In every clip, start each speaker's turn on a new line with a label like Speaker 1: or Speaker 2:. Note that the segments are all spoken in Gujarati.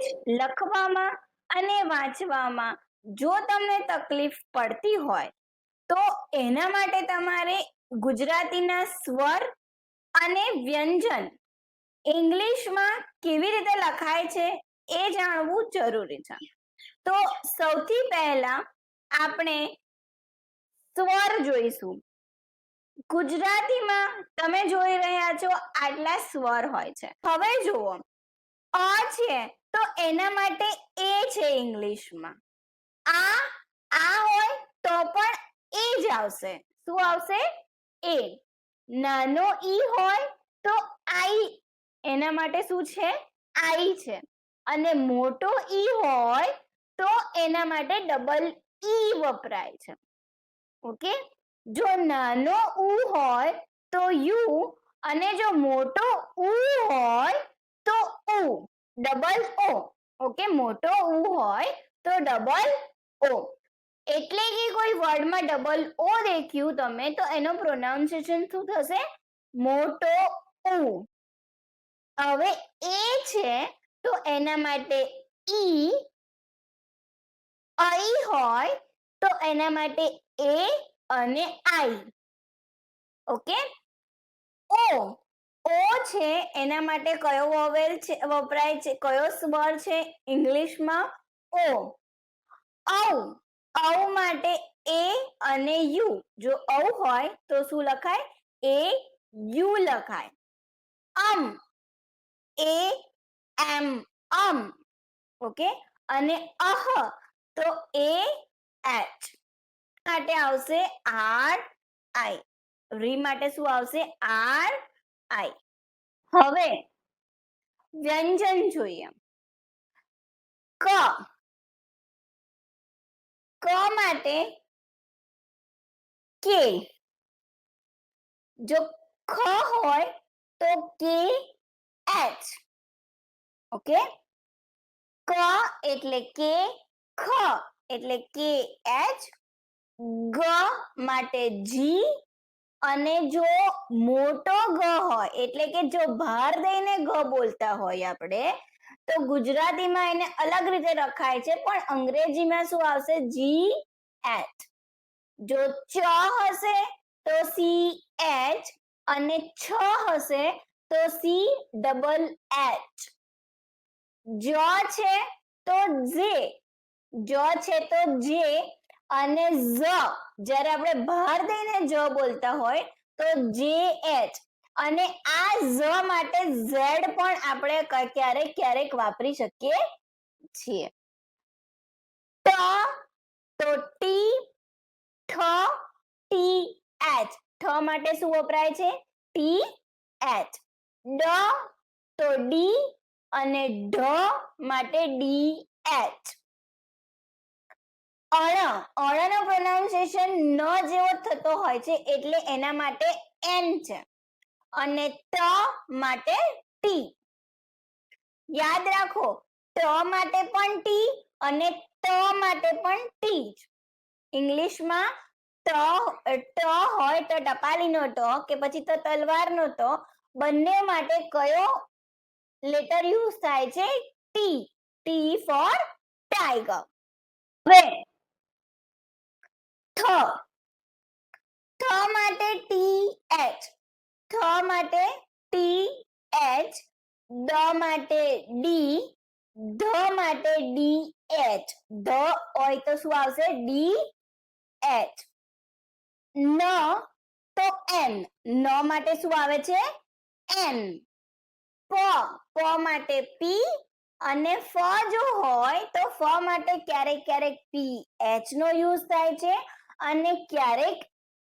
Speaker 1: જ લખવામાં અને વાંચવામાં જો તમને તકલીફ પડતી હોય તો એના માટે તમારે ગુજરાતીના સ્વર અને વ્યંજન ઇંગ્લિશમાં કેવી રીતે લખાય છે એ જાણવું જરૂરી છે. તો સૌથી પહેલા આપણે સ્વર જોઈશું. ગુજરાતીમાં તમે જોઈ રહ્યા છો આટલા સ્વર હોય છે. હવે જુઓ, અ છે તો એના માટે એ છે ઇંગ્લિશમાં. આ હોય તો પણ એ જ આવશે. શું આવશે? એ. નાનો ઈ હોય તો આઈ, એના માટે શું છે? આઈ છે. અને મોટો ઈ હોય તો એના માટે ડબલ ઈ વપરાય છે. ઓકે, જો નાનો ઉ હોય તો યુ, અને જો મોટો ઉ હોય તો ઉ, ડબલ ઓ. ઓકે, મોટો ઉ હોય તો ડબલ ઓ. એટલે કે કોઈ વર્ડમાં ડબલ ઓ દેખ્યું તમે તો એનો પ્રોનાઉન્સિએશન શું થશે? મોટો ઉ. હવે એ છે તો એના માટે ઈ, આઈ હોય તો એના માટે એ અને આઈ. ઓકે, ઓ છે એના માટે કયો વોવેલ છે વપરાય છે, કયો સ્વર છે ઇંગ્લિશમાં? ઓ. ઔ માટે એ અને યુ. જો ઔ હોય તો શું લખાય? એ યુ લખાય. એ એમ અમ. ઓકે, અને તો એ એચ માટે આવશે આર આઈ. રી માટે શું આવશે? R I. હવે વ્યંજન જોઈએ. ક માટે કે. જો ખ હોય તો કે એચ. ઓકે, ક એટલે કે, ખ એટલે કે એચ, ગ માટે જી, અને જો મોટો ગ હોય એટલે કે જો ભાર દઈને ગ બોલતા હોય આપણે તો ગુજરાતીમાં એને અલગ રીતે લખાય છે, પણ અંગ્રેજીમાં શું આવશે? G H. જો ચ હશે તો સી એચ, અને છ હશે તો સી ડબલ એચ. જ છે તો જે, છે તો જે, અને જ્યારે આપણે ભાર દઈને જ બોલતા હોય તો જે એચ. અને આ ઝ માટે ઝેડ પણ આપણે ક્યારેક ક્યારેક વાપરી શકીએ છીએ. તો ટી, ઠ, ટી એચ. ઠ માટે શું વપરાય છે? T H. તો ડી, અને ઢ માટે ડી એચ. નો પ્રોનાઉન્સિએશન ન જેવો થતો હોય છે એટલે એના માટે એન છે, અને ટ માટે ટી. યાદ રાખો, ટ માટે પણ ટી અને ત માટે પણ ટી. ઇંગ્લિશમાં ટ હોય તો ટપાલીનો ટ કે પછી તો તલવારનો ટ, બંને માટે કયો લેટર યુઝ થાય છે? ટી. T for tiger. હવે થ માટે ટી એચ. થ માટે ટી એચ. ડ માટે ડી. ધ માટે ડી એચ. ધ હોય તો શું આવશે? D H. ન તો એન. ન માટે શું આવે છે? એન. પ માટે પી, અને ફ જો હોય તો ફ માટે ક્યારેક ક્યારેક પી એચ નો યુઝ થાય છે, અને ક્યારેક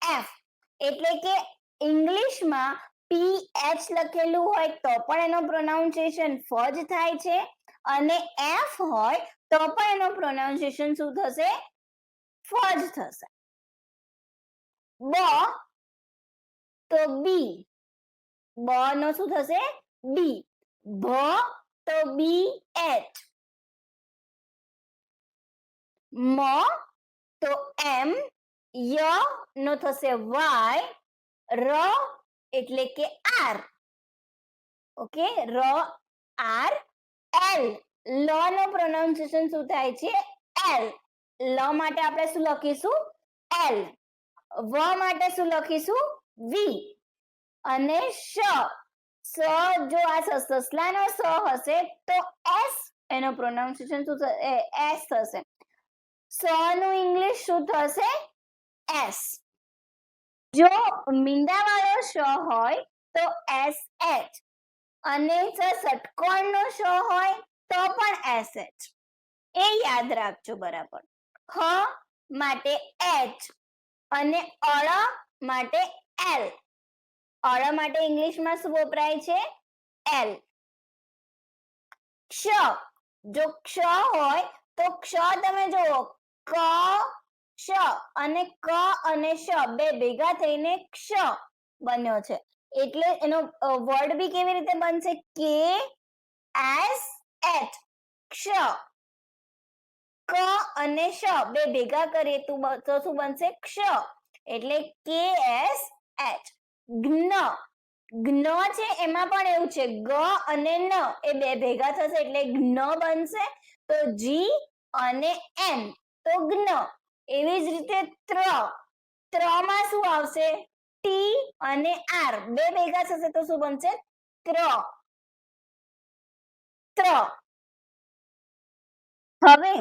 Speaker 1: એફ. એટલે કે ઇંગ્લિશમાં પી એચ લખેલું હોય તો પણ એનો પ્રોનાઉન્સિએશન ફ જ થાય છે, અને એફ હોય તો પણ એનો પ્રોનાઉન્સિએશન શું થશે? ફ જ થશે. બ તો બી. બ નો શું થશે? બી. ભ તો બી એચ. મ તો એમ. ય નો થશે વાય. ર એટલે કે આર. ઓકે, ર આર એલ. લ નો પ્રોનાઉન્સિએશન શું થાય છે? એલ. લ માટે આપણે શું લખીશું? એલ. વ માટે શું લખીશું? વી. અને શ જો આ સસલાનો સ હશે તો એસ એનો પ્રોનાઉન્સિએશન શું થશે? એસ થશે. સ નું ઇંગ્લિશ શું થશે? એસ. જો મીંડાવાળો શ હોય તો એસ એચ અને ષટકોણનો શ હોય તો પણ એસ એચ. એ યાદ રાખજો બરાબર. હ માટે એચ અને અળ માટે એલ. અળ માટે ઇંગ્લિશમાં શું વપરાય છે? એલ. ક્ષ જો ક્ષ હોય તો ક્ષ તમે જુઓ ક શ અને ક અને શ બે ભેગા થઈને ક્ષ બન્યો છે. એટલે એનો વર્ડ બી કેવી રીતે બનશે? કે એસ એચ ક્ષ. ક અને શ બે ભેગા કરીએ તો શું બનશે? ક્ષ. એટલે કે એસ એચ. જ્ઞ જ્ઞ છે એમાં પણ એવું છે ગ અને ન એ બે ભેગા થશે એટલે જ્ઞ બનશે. તો જી અને એન તો જ્ઞ. એવી જ રીતે ત્ર માં શું આવશે? ટી અને આર બે ભેગા થશે તો શું બનશે? ત્ર. હવે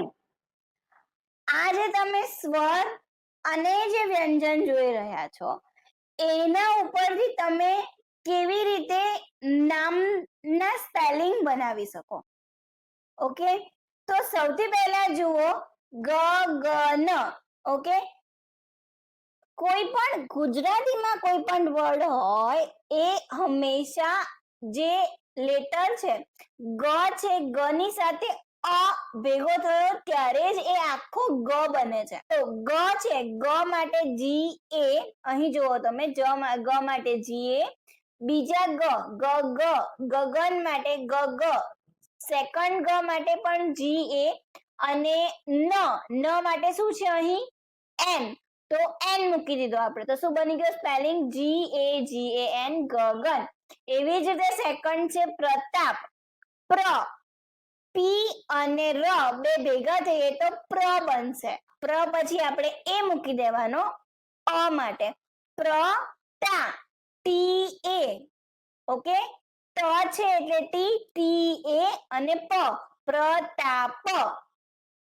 Speaker 1: આ જે તમે સ્વર અને જે વ્યંજન જોઈ રહ્યા છો એના ઉપરથી તમે કેવી રીતે નામના સ્પેલિંગ બનાવી શકો. ઓકે, તો સૌથી પહેલા જુઓ ગ ગ ન. ઓકે, કોઈ પણ ગુજરાતીમાં કોઈ પણ વર્ડ હોય એ હંમેશા જે લેટર છે ગ છે ગ ની સાથે અ ભેગો થયો ત્યારે જ એ આખો ગ બને છે. તો ગ છે ગ માટે જી એ અહીં જુઓ તમે ગ માટે જી એ. બીજા ગ ગગન માટે ગ ગ. સેકન્ડ ગ માટે પણ જી એ અને ન માટે શું છે અહીં? એન. તો એન મૂકી દીધો આપણે તો શું બની ગયો સ્પેલિંગ? GAGAN ગગન. એવી જ રીતે સેકન્ડ છે પ્રતાપ. પી અને ર બે ભેગા થઈએ તો પ્ર બનશે. પ્ર પછી આપણે એ મૂકી દેવાનો અ માટે. ટા ટી એ. ઓકે, ત છે એટલે ટી એ અને પ પ્રતાપ.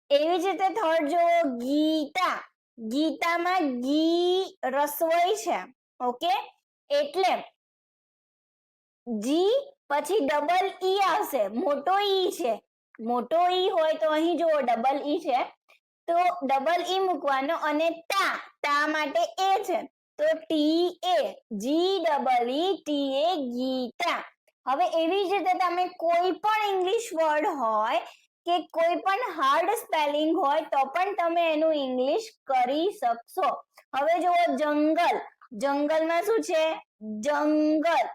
Speaker 1: એવી જ રીતે થર્ડ જો ગીતા. ગીતામાં ગી રસોઈ છે. ઓકે, એટલે જી પછી ડબલ ઈ આવશે. મોટો ઈ છે. મોટો ઈ હોય તો અહીં જુઓ ડબલ ઈ છે તો ડબલ ઈ મૂકવાનો અને તા માટે એ છે તો ટી એ જી ડબલ ઈ ટી એ ગીતા. હવે એવી જ રીતે તમે કોઈ પણ ઇંગ્લિશ વર્ડ હોય કે કોઈ પણ હાર્ડ સ્પેલિંગ હોય તો પણ તમે એનું ઇંગ્લિશ કરી શકશો. હવે જુઓ જંગલ. જંગલમાં શું છે? જંગલ.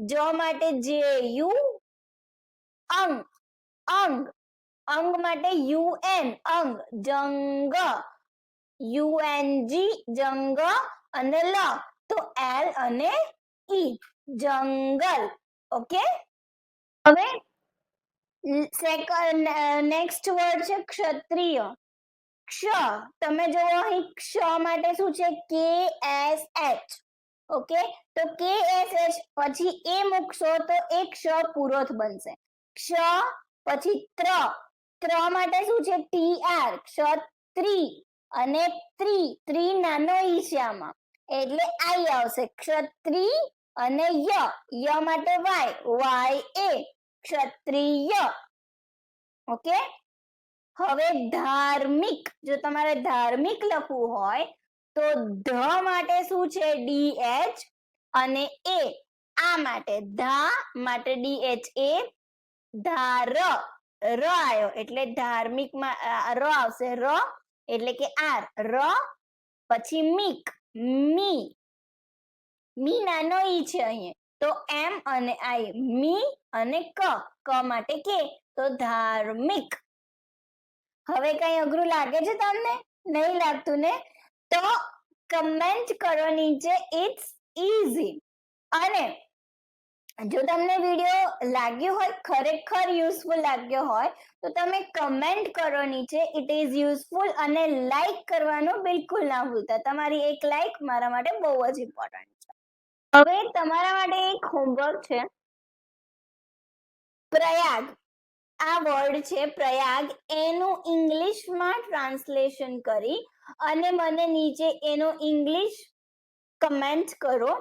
Speaker 1: જ માટે જે યુ. અંગ માટે UN અંગ. જંગ UNG જંગ અને લ તો L અને ઈ જંગલ. ઓકે, હવે નેક્સ્ટ વર્ડ છે ક્ષત્રિય. તમે જો અહીં ક્ષ માટે શું છે? KSH. ઓકે, તો KSH પછી એ મૂકશો તો એ ક્ષ પૂરોથ બનશે. ક્ષ પછી ત્ર માટે શું છે? TR ક્ષત્રી અને ત્રી નાનો ઈ છે આમાં એટલે આઈ આવશે. ક્ષત્રી અને ય માટે YA ક્ષત્રિય. ઓકે, હવે ધાર્મિક. જો તમારે ધાર્મિક લખવું હોય તો ધ માટે શું છે? DH અને એ આ માટે ધા માટે DHA ધાર ર આવ્યો એટલે ધાર્મિક માં ર આવશે. ર એટલે કે આર. ર પછી મીક મી નાનો ઈ છે અહીંયા તો એમ અને આઈ મી અને ક માટે કે તો ધાર્મિક. હવે કઈ અઘરું લાગે છે તમને? નહીં લાગતું ને? તો કમેન્ટ કરો નીચે ઇટ્સ ઈઝી. અને જો તમને વિડીયો લાગ્યો હોય, ખરેખર યુઝફુલ લાગ્યો હોય, તો તમે કમેન્ટ કરો નીચે ઇટ ઇઝ યુઝફુલ, અને લાઈક કરવાનું બિલકુલ ના ભૂલતા. તમારી એક લાઈક મારા માટે બહુ જ ઇમ્પોર્ટન્ટ છે. હવે તમારા માટે એક હોમવર્ક છે. પ્રયાગ, આ વર્ડ છે પ્રયાગ, એનું ઇંગ્લિશમાં ટ્રાન્સલેશન કરી અને મને નીચે એનો ઇંગ્લિશ કમેન્ટ કરો.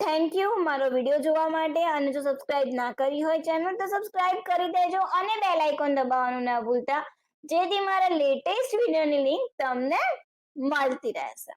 Speaker 1: થેન્ક યુ મારો વિડીયો જોવા માટે. અને જો સબસ્ક્રાઇબ ના કરી હોય ચેનલ તો સબસ્ક્રાઇબ કરી દેજો અને બેલ આઇકોન દબાવવાનું ના ભૂલતા, જેથી મારા લેટેસ્ટ વિડીયોની લિંક તમને મળતી રહેશે.